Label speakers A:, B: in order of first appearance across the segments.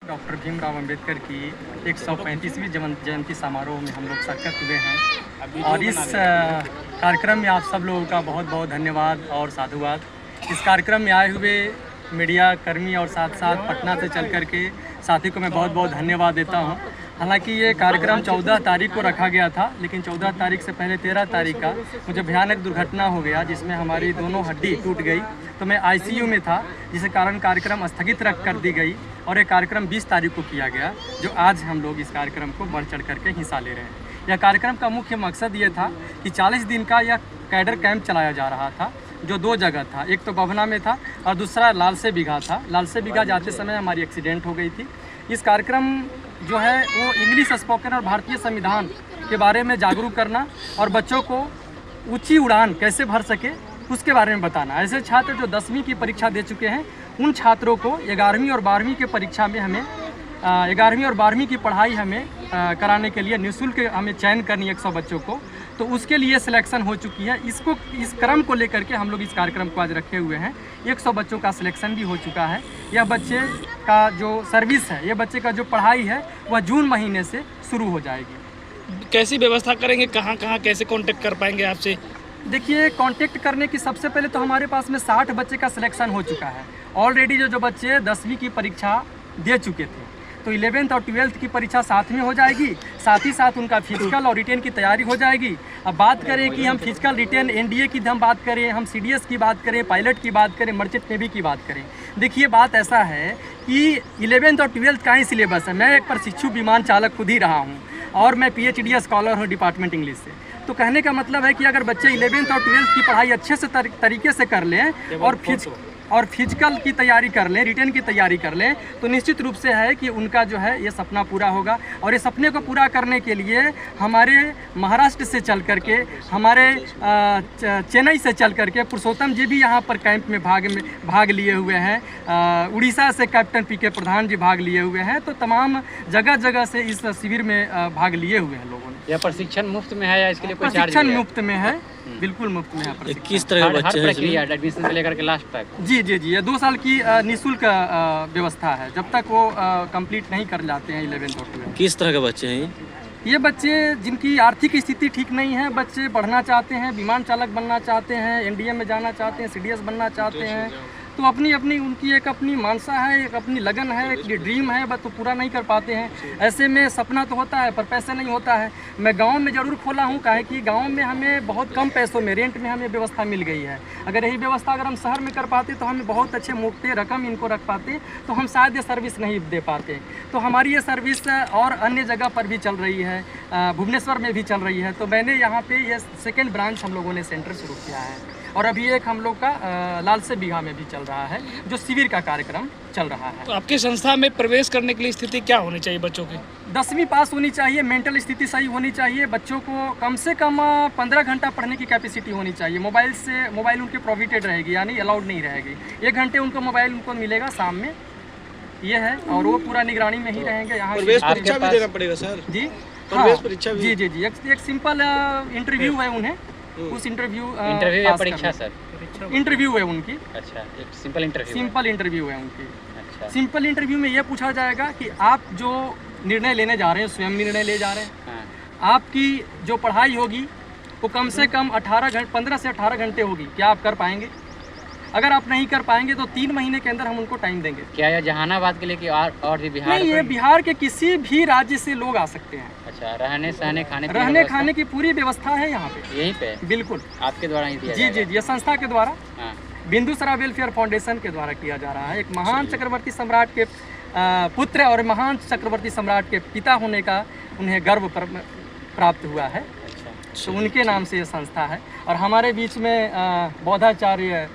A: Doctor Bhimrao Ambedkar की 135वीं जयंती समारोह में हम लोग शिरकत हुए हैं और इस कार्यक्रम में आप सब लोगों का बहुत बहुत धन्यवाद और साधुवाद। इस कार्यक्रम में आए हुए मीडिया कर्मी और साथ साथ पटना से चल कर के साथी को मैं बहुत बहुत धन्यवाद देता हूं। हालांकि ये कार्यक्रम 14 तारीख को रखा गया था, लेकिन 14 तारीख से पहले 13 तारीख का मुझे भयानक दुर्घटना हो गया जिसमें हमारी दोनों हड्डी टूट गई, तो मैं आईसीयू में था, जिसके कारण कार्यक्रम स्थगित रख कर दी गई और ये कार्यक्रम 20 तारीख को किया गया, जो आज हम लोग इस कार्यक्रम को बढ़ चढ़ करके हिस्सा ले रहे हैं। यह कार्यक्रम का मुख्य मकसद ये था कि 40 दिन का यह कैडर कैंप चलाया जा रहा था, जो 2 जगह था, एक तो बभना में था और दूसरा लाल से बीघा था। लाल से बीघा जाते समय हमारी एक्सीडेंट हो गई थी। इस कार्यक्रम जो है वो इंग्लिश स्पोकन और भारतीय संविधान के बारे में जागरूक करना और बच्चों को ऊंची उड़ान कैसे भर सके उसके बारे में बताना। ऐसे छात्र जो 10वीं की परीक्षा दे चुके हैं, उन छात्रों को 11वीं और 12वीं की परीक्षा में हमें 11वीं और 12वीं की पढ़ाई हमें कराने के लिए निःशुल्क हमें चयन करनी है 100 बच्चों को, तो उसके लिए सिलेक्शन हो चुकी है। इस क्रम को लेकर के हम लोग इस कार्यक्रम को आज रखे हुए हैं। 100 बच्चों का सिलेक्शन भी हो चुका है। यह बच्चे का जो सर्विस है, यह बच्चे का जो पढ़ाई है वह जून महीने से शुरू हो जाएगी।
B: कैसी व्यवस्था करेंगे, कहाँ कहाँ कैसे कांटेक्ट कर पाएंगे आपसे?
A: देखिए, कांटेक्ट करने की सबसे पहले तो हमारे पास में 60 बच्चे का सिलेक्शन हो चुका है ऑलरेडी। जो बच्चे 10वीं की परीक्षा दे चुके थे, तो 11th और 12th की परीक्षा साथ में हो जाएगी, साथ ही साथ उनका फिजिकल और रिटेन की तैयारी हो जाएगी। अब बात करें कि हम फिजिकल रिटेन एनडीए की हम बात करें, हम सीडीएस की बात करें, पायलट की बात करें, मर्चेंट नेवी की बात करें, देखिए बात ऐसा है कि 11th और 12th का ही सिलेबस है। मैं एक प्रशिक्षु विमान चालक खुद ही रहा हूँ और मैं PhD स्कॉलर हूँ डिपार्टमेंट इंग्लिश से। तो कहने का मतलब है कि अगर बच्चे 11th और 12th की पढ़ाई अच्छे से तरीके से कर लें और फिजिकल की तैयारी कर लें, रिटेन की तैयारी कर लें, तो निश्चित रूप से है कि उनका जो है ये सपना पूरा होगा। और ये सपने को पूरा करने के लिए हमारे महाराष्ट्र से चल करके, हमारे चेन्नई से चल करके पुरुषोत्तम जी भी यहाँ पर कैंप में भाग लिए हुए हैं। उड़ीसा से कैप्टन PK प्रधान जी भाग लिए हुए हैं। तो तमाम जगह जगह से इस शिविर में भाग लिए हुए हैं लोगों ने।
C: यह प्रशिक्षण मुफ्त में है या इसके लिए कोई चार्ज?
A: प्रशिक्षण मुफ्त में है, बिल्कुल मुफ्त में है।
B: किस तरह के बच्चे
C: हैं? एडमिशन से लेकर के लास्ट तक?
A: जी, ये 2 साल की निःशुल्क व्यवस्था है, जब तक वो कंप्लीट नहीं कर जाते हैं 11th और 12th।
B: किस तरह के बच्चे हैं
A: ये बच्चे जिनकी आर्थिक स्थिति ठीक नहीं है, बच्चे पढ़ना चाहते हैं, विमान चालक बनना चाहते हैं, एनडीए में जाना चाहते हैं, सीडीएस बनना चाहते हैं, तो अपनी उनकी एक अपनी मानसा है, एक अपनी लगन है, एक ड्रीम है, बस तो पूरा नहीं कर पाते हैं। ऐसे में सपना तो होता है पर पैसा नहीं होता है। मैं गांव में ज़रूर खोला हूं, काहे कि गांव में हमें बहुत कम पैसों में रेंट में हमें व्यवस्था मिल गई है। अगर यही व्यवस्था अगर हम शहर में कर पाते तो हमें बहुत अच्छे मोटे रकम इनको रख पाते, तो हम शायद ये सर्विस नहीं दे पाते। तो हमारी ये सर्विस और अन्य जगह पर भी चल रही है, भुवनेश्वर में भी चल रही है। तो मैंने यहाँ पर ये 2nd ब्रांच हम लोगों ने सेंटर शुरू किया है और अभी एक हम लोग का लाल से बीघा में भी चल रहा है, जो शिविर का कार्यक्रम चल रहा है।
B: तो आपके संस्था में प्रवेश करने के लिए स्थिति क्या होनी चाहिए बच्चों की?
A: 10वीं पास होनी चाहिए, मेंटल स्थिति सही होनी चाहिए, बच्चों को कम से कम 15 घंटा पढ़ने की कैपेसिटी होनी चाहिए। मोबाइल उनके प्रोहिबिटेड रहेगी, यानी अलाउड नहीं रहेगी। 1 घंटे उनको मोबाइल उनको मिलेगा शाम में, ये है, और वो पूरा निगरानी में ही रहेंगे। यहाँ
B: प्रवेश परीक्षा भी देना पड़ेगा सर?
A: जी,
B: प्रवेश परीक्षा भी?
A: जी, एक सिंपल इंटरव्यू है, उन्हें उस इंटरव्यू
C: या परीक्षा सर?
A: इंटरव्यू है उनकी।
C: अच्छा, एक सिंपल
A: इंटरव्यू है उनकी।
C: अच्छा,
A: सिंपल इंटरव्यू में ये पूछा जाएगा कि आप जो निर्णय लेने जा रहे हैं, स्वयं निर्णय ले जा रहे हैं,
C: हाँ।
A: आपकी जो पढ़ाई होगी वो कम से कम 15 से 18 घंटे होगी, क्या आप कर पाएंगे? अगर आप नहीं कर पाएंगे तो 3 महीने के अंदर हम उनको टाइम देंगे।
C: क्या यह जहानाबाद के लिए कि और भी बिहार?
A: नहीं, ये बिहार के किसी भी राज्य से लोग आ सकते हैं।
C: अच्छा, रहने
A: खाने की पूरी व्यवस्था है यहाँ पे, यहीं पे? बिल्कुल, आपके द्वारा ही दिया? जी, ये संस्था के द्वारा, बिंदुसरा वेलफेयर फाउंडेशन के द्वारा किया जा रहा है। एक महान चक्रवर्ती सम्राट के पुत्र और महान चक्रवर्ती सम्राट के पिता होने का उन्हें गर्व प्राप्त हुआ है, तो उनके नाम से ये संस्था है। और हमारे बीच में बौद्धाचार्य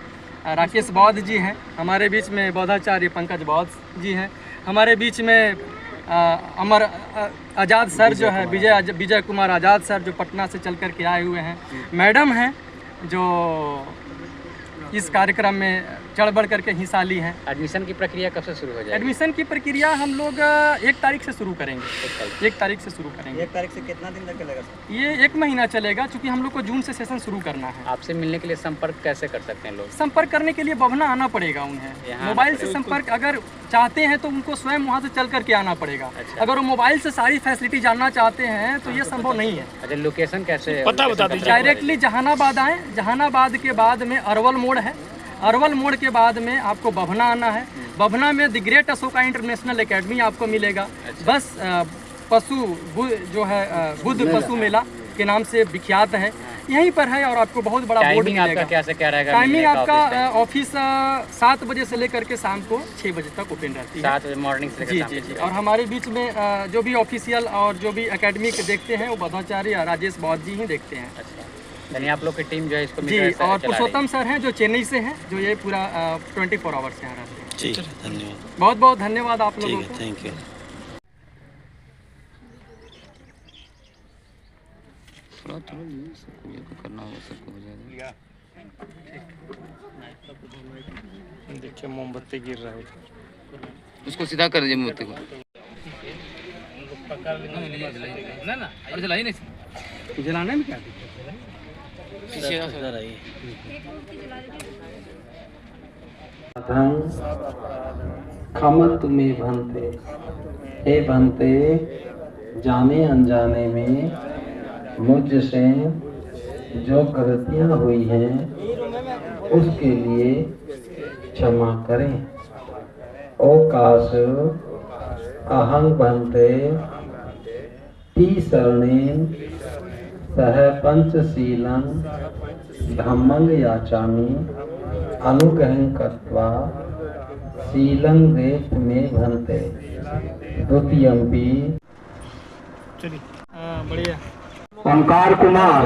A: राकेश बौद्ध जी हैं, हमारे बीच में बौद्धाचार्य पंकज बौद्ध जी हैं, हमारे बीच में अमर आज़ाद सर जो है, विजय कुमार आज़ाद सर, जो पटना से चल कर के आए हुए हैं। मैडम हैं जो इस कार्यक्रम में चढ़ बढ़ करके हिस्सा ली हैं।
C: एडमिशन की प्रक्रिया कब से शुरू हो जाएगी?
A: एडमिशन की प्रक्रिया हम लोग 1 तारीख से शुरू करेंगे। 1 तारीख से शुरू करेंगे।
D: 1 तारीख से कितना दिन तक चलेगा सर?
A: ये 1 महीना चलेगा, क्योंकि हम लोग को जून से सेशन शुरू करना है।
C: आपसे मिलने के लिए संपर्क कैसे कर सकते हैं लोग?
A: संपर्क करने के लिए बभना आना पड़ेगा उन्हें।
C: यहाँ
A: मोबाइल से संपर्क अगर चाहते हैं तो उनको स्वयं वहाँ से चल करके आना पड़ेगा।
C: अच्छा।
A: अगर वो मोबाइल से सारी फैसिलिटी जानना चाहते हैं तो ये संभव नहीं है।
C: अच्छा, लोकेशन कैसे?
B: पता बता दीजिए।
A: डायरेक्टली जहानाबाद आए, जहानाबाद के बाद में अरवल मोड़ है, अरवल मोड़ के बाद में आपको बभना आना है। बभना में the great Ashoka international academy आपको मिलेगा। बस जो है बुद्ध पशु मेला के नाम से विख्यात है, यहीं पर है। और आपको बहुत बड़ा बोर्ड
C: टाइमिंग आपका
A: मिलेगा।
C: क्या से क्या रहेगा?
A: टाइमिंग
C: मिलने का
A: आपका
C: ऑफिस टाइम?
A: ऑफिस 7 बजे से लेकर के शाम को 6 बजे तक ओपन रहती है।
C: 7 बजे मॉर्निंग से
A: जी
C: लेकर
A: जी
C: शाम
A: जी।
C: तक।
A: और हमारे बीच में जो भी ऑफिशियल और जो भी एकेडमिक देखते हैं वो बधाचार्य राजेश बौद्ध जी ही देखते हैं।
C: अच्छा, यानी आप लोग की टीम जो है इसको
A: जी।
C: मिलकर
A: और
C: चला रही है।
A: पुरुषोत्तम सर हैं जो चेन्नई से हैं, जो ये पूरा 24 आवर्स यहाँ रहते हैं।
D: ठीक है, धन्यवाद।
A: बहुत बहुत धन्यवाद आप लोगों
D: ठीक
A: को।
D: है, थैंक यू।
C: करना होगा सबको हो जाएगा।
B: देखिए मोमबत्ती गिर रहा है।
C: उसको सीधा कर दीजिए मोमबत्ती को। ना और जलाई नहीं।
A: जलाने में क्या
D: इधर आइए।
E: खमत में भंते, हे भंते, जाने अनजाने में मुझसे जो गलतियां हुई हैं उसके लिए क्षमा करें। ओकाश अहं भंते तीसरणेन सह पंचशीलं धम्मं याचामि अनुग्रहं कृत्वा शीलं रेत में भंते। द्वितीयम्पि
B: चलिए बढ़िया।
E: ओंकार कुमार।